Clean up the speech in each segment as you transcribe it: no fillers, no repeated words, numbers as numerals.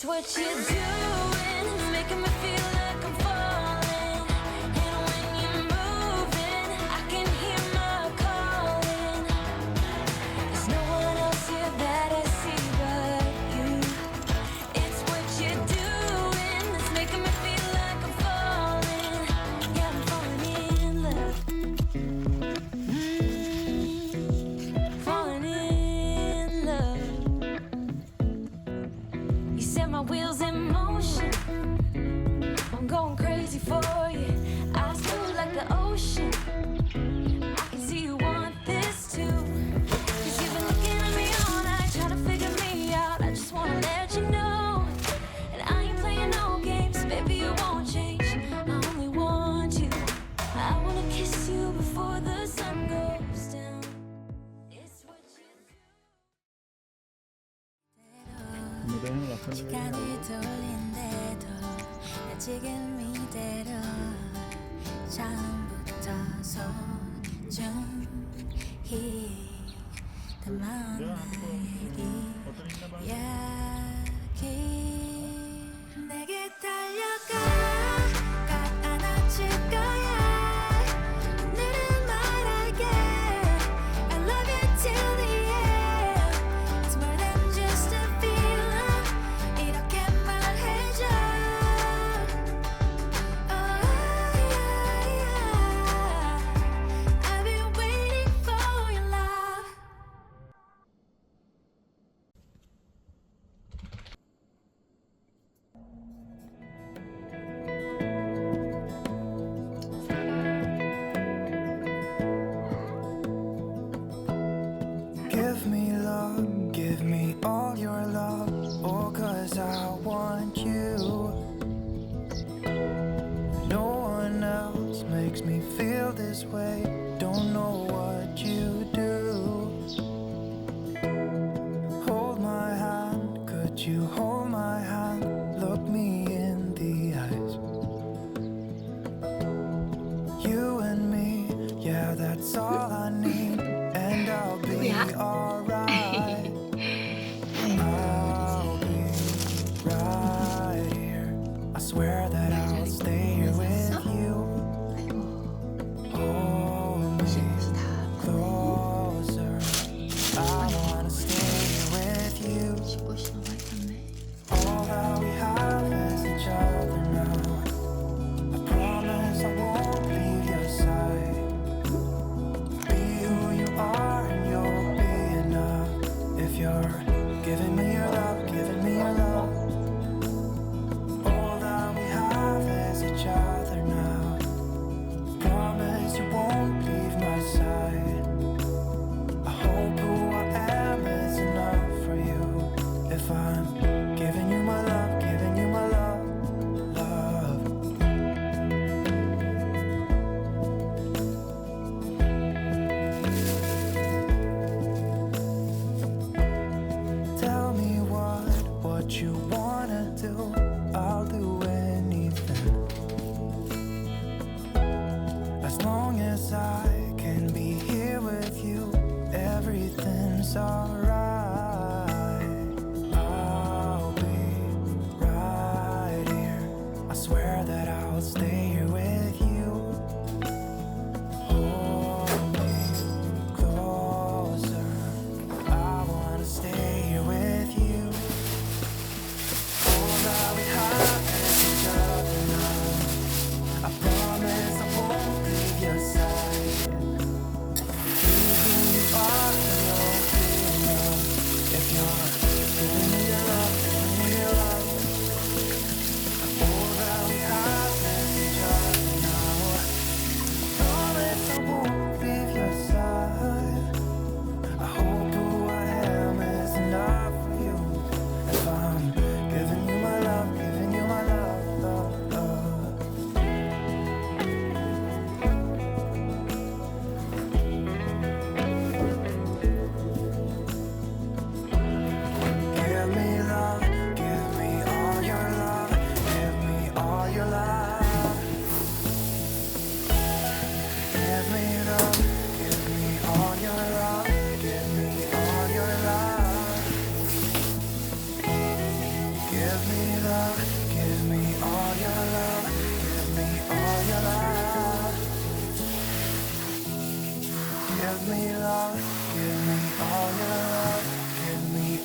It's what you're doing, it's making me feel like I'm falling. And when you're moving, I can hear my calling. There's no one else here that I see but you. It's what you're doing, it's making me feel like I'm falling. Yeah, I'm falling in love. Falling in love. You set my wheels in motion. I'm going crazy for you. Eyes blue like the ocean. I can see you want this too. 'Cause you've been looking at me all night, trying to figure me out. I just wanna let you know. And I ain't playing no games, baby, you won't change. I only want you. I wanna kiss you before the sun goes down. It's what you do. 무대는 라칸 시간을 돌린대도 나 지금 이대로 처음부터 소중히 담아온 나의 이야기 내게 달려가 꽉 안아줄 거야 오늘은 말할게 I love you till the end It's more than just a feeling 이렇게 말해줘 Oh yeah I've been waiting for your love Give me love, give me all your love. Oh, 'cause I want you. No one else makes me feel this way. Don't know what you do. Hold my hand, could you hold my hand? Look me in the eyes. You and me, yeah, that's all I need. And I'll be alright. I'll be right here. I swear that I'll stay here with you. Hold me closer. I wanna stay here with you. All that we have is each other now. I promise I won't leave your side. Be who you are and you'll be enough. If you're giving me your love, giving me your love. All that we have is each other now. Promise you won't leave my side. I hope who I am is enough for you. If I'm giving you my love, giving you my love, love. Tell me what you wanna do. I'll do anything. As long as I can be here with you, everything's alright. I'll be right here. I swear that I'll stay here with you. Hold me closer. I wanna stay here with you. All that we have is each other now. I promise I won't leave your side. Be who you are and you'll be enough.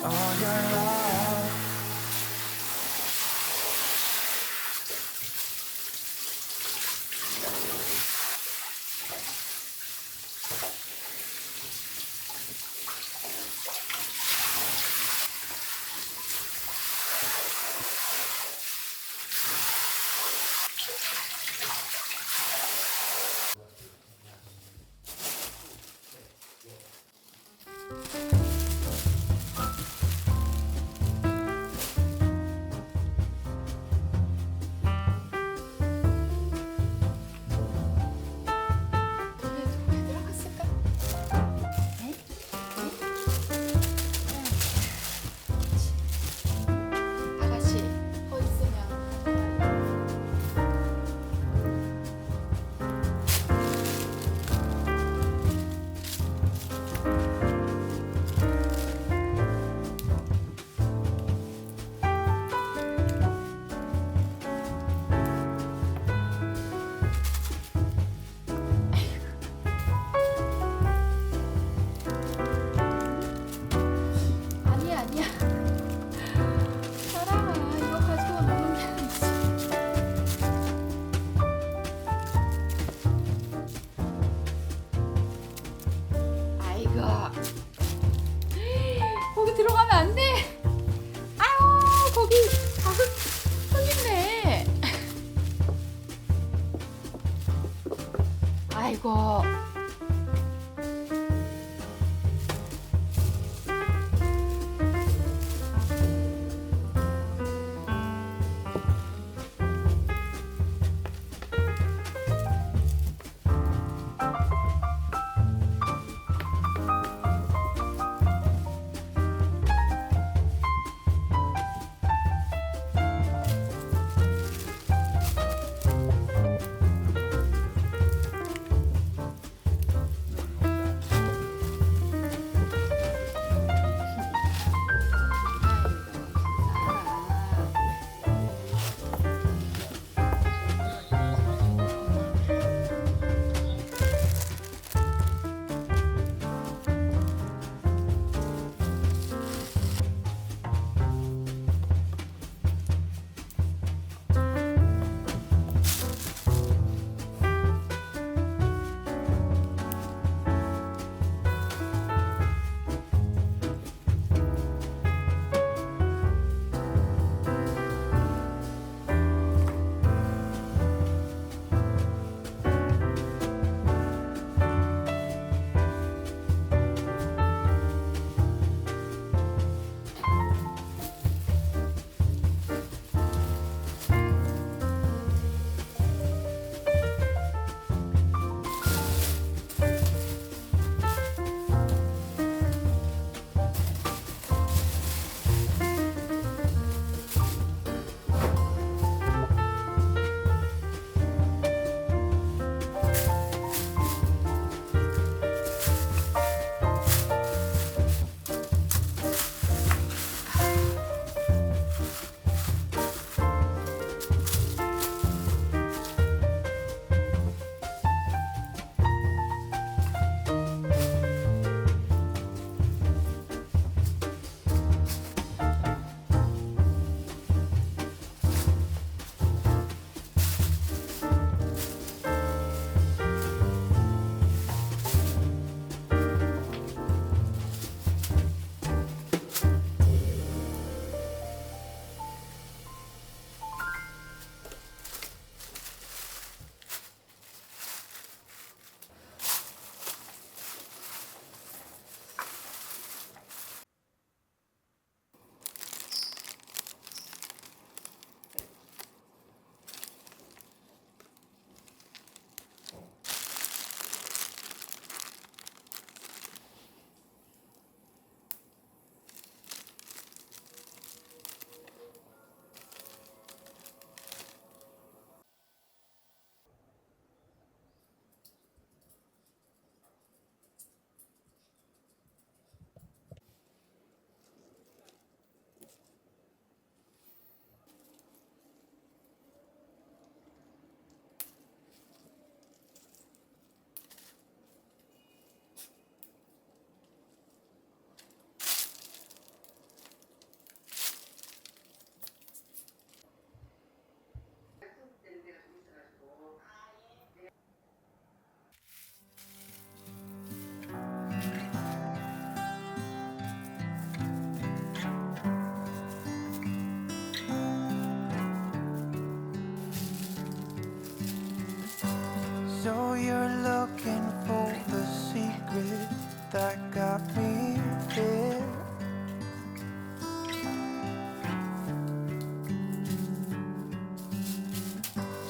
on your love.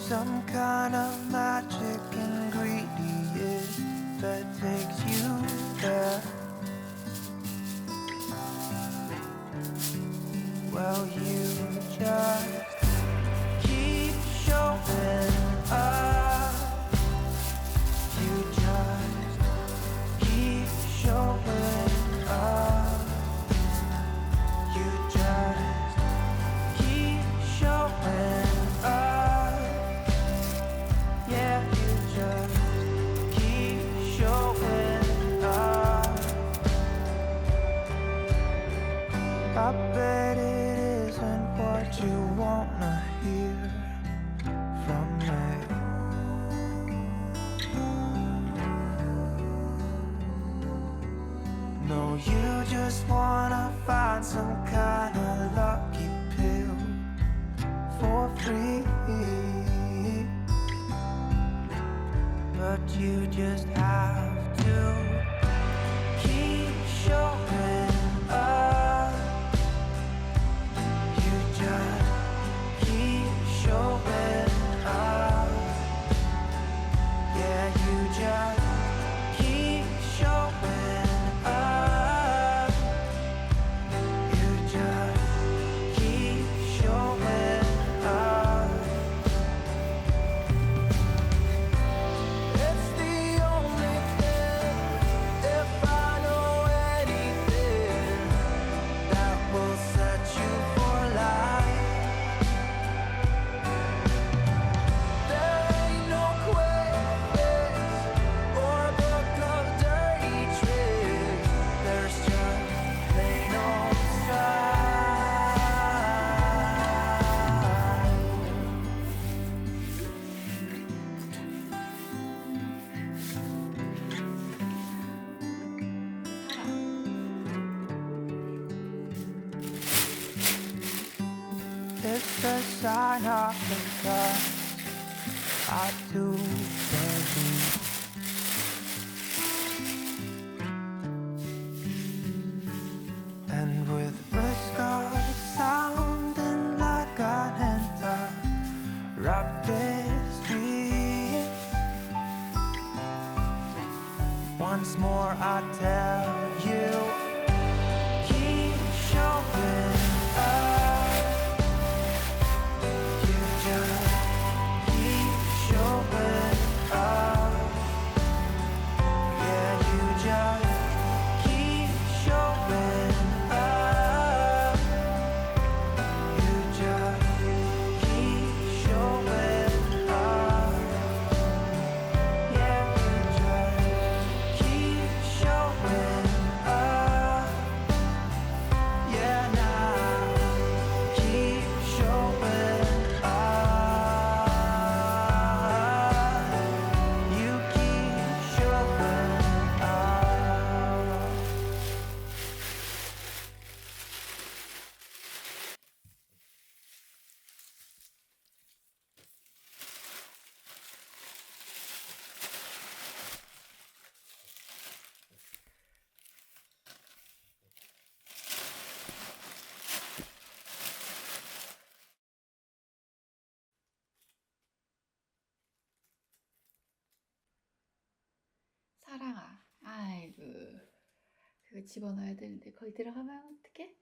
some kind of magic ingredient that takes you there. Well, you just keep showing up. You just keep showing up. You just keep showing up. Yeah, you just keep showing up. I bet it isn't what you wanna hear from me. No, you just wanna find some kind of lucky pill for free. But you just have to keep showing up. You just keep showing up. Yeah, you just keep showing up. You just keep showing up. It's the only thing, if I know anything, that will set you for life. There ain't no quick fix or book of dirty tricks. There's just plain old strife. It's a sign of the times I do believe. And with risk of sounding like an interrupted stream, once more I tell you, keep showing up. You just keep showing up. Yeah, you just keep showing up. You just keep showing up. Yeah, you just keep showing up. Yeah, now keep showing up. You keep showing up. 사랑아, 아이고, 그거 집어넣어야 되는데 거기 들어가면 어떡해?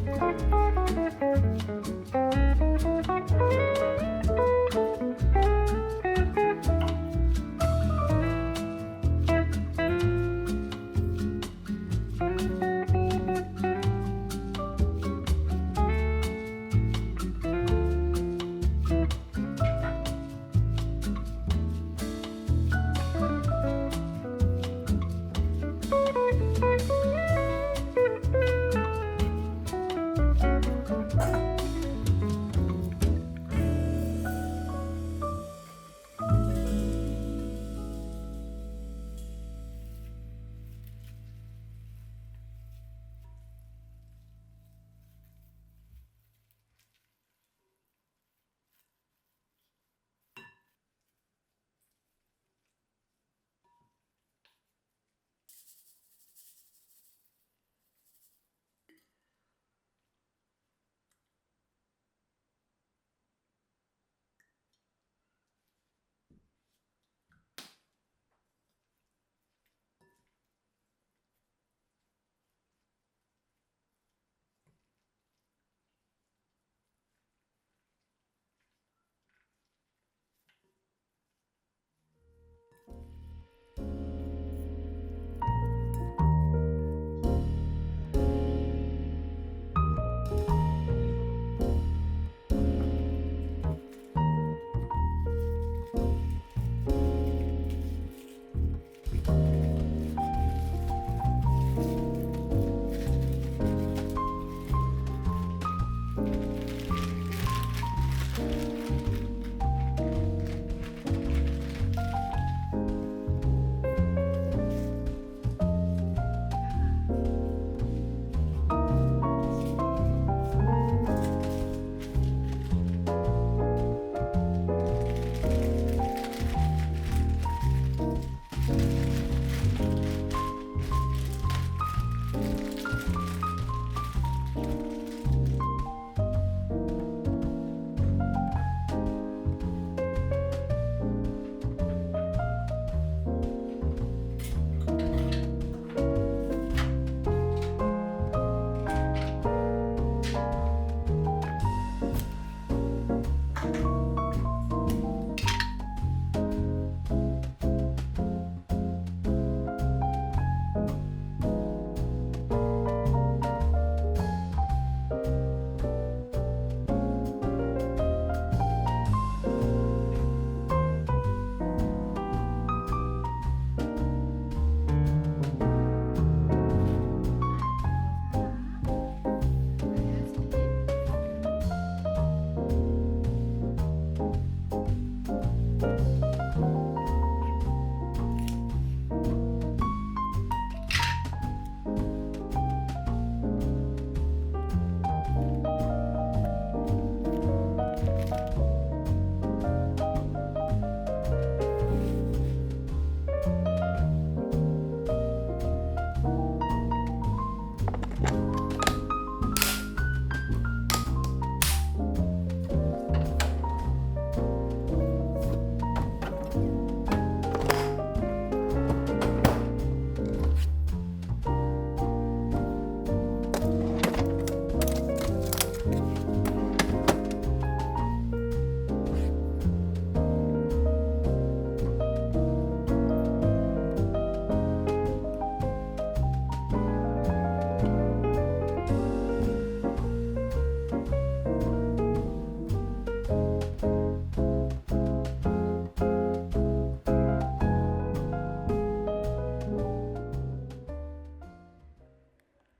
음.